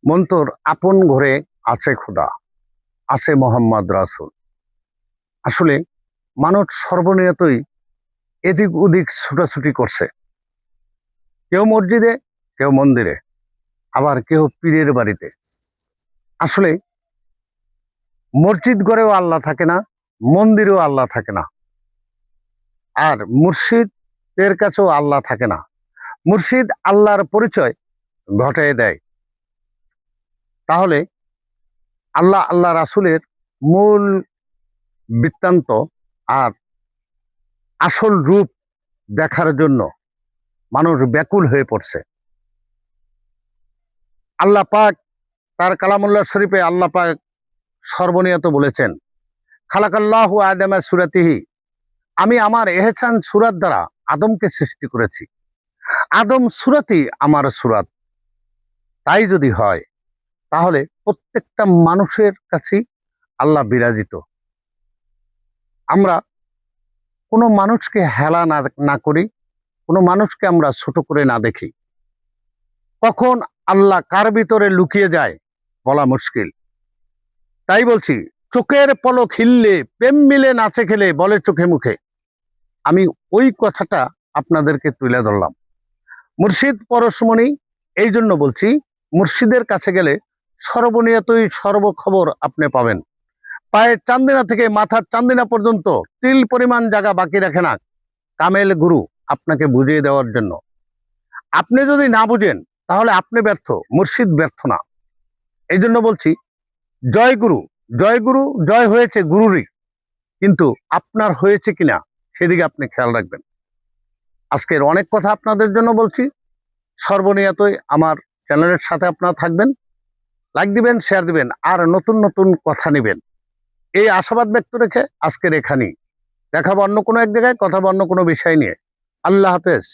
মন্তর আপন ঘরে আছে খোদা, আছে মোহাম্মদ রাসূল। আসলে মানুষ সর্বনিয়তই এদিক ওদিক ছুটাছুটি করছে। কেউ মসজিদে, কেউ মন্দিরে, আবার কেউ পীরের বাড়িতে। আসলে মসজিদ ঘরেও আল্লাহ থাকে না, মন্দিরেও আল্লাহ থাকে না, আর মুর্শিদের কাছেও আল্লাহ থাকে না। মুর্শিদ আল্লাহর পরিচয় ঘটায় দেয়। তাহলে আল্লাহ রাসূলের মূল বৃত্তান্ত আর আসল রূপ দেখার জন্য মানুষ ব্যাকুল হয়ে পড়ছে। আল্লাহ পাক তার কালামুল্লাহ শরীফে আল্লাহ পাক সর্বনিয়ত বলেছেন, খালাকাল্লাহু আদামা সূরাতিহি, আমি আমার এহসান সূরাত দ্বারা আদমকে সৃষ্টি করেছি। আদম সূরাতি আমার সূরাত। তাই যদি হয় তাহলে প্রত্যেকটা মানুষের কাছেই আল্লাহ বিরাজিত। আমরা কোনো মানুষকে হেলা না করি, কোনো মানুষকে আমরা ছোট করে না দেখি। কখন আল্লাহ কার ভিতরে লুকিয়ে যায় বলা মুশকিল। তাই বলছি, চোখের পলক হিললে প্রেম মিলে নাচে খেলে বলে চোখে মুখে। আমি ওই কথাটা আপনাদেরকে তুলে ধরলাম। মুর্শিদ পরশমণি, এই জন্য বলছি, মুর্শিদের কাছে গেলে সর্বনিয়তই সর্বখবর আপনি পাবেন। পায়ের চান্দিনা থেকে মাথার চান্দিনা পর্যন্ত তিল পরিমাণ জায়গা বাকি রাখে না কামেল গুরু আপনাকে বুঝিয়ে দেওয়ার জন্য। আপনি যদি না বুঝেন তাহলে আপনি ব্যর্থ, মুর্শিদ ব্যর্থ না। এই জন্য বলছি, জয় গুরু, জয় গুরু, জয় হয়েছে গুরুরই, কিন্তু আপনার হয়েছে কিনা সেদিকে আপনি খেয়াল রাখবেন। আজকের অনেক কথা আপনাদের জন্য বলছি। সর্বনিয়তই আমার চ্যানেলের সাথে আপনারা থাকবেন, লাইক দিবেন, শেয়ার দিবেন, আর নতুন নতুন কথা নেবেন, এই আশাবাদ ব্যক্ত রেখে আজকের এখানেই দেখাবো অন্য কোনো এক জায়গায়, কথা অন্য কোনো বিষয় নিয়ে। আল্লাহ হাফেজ।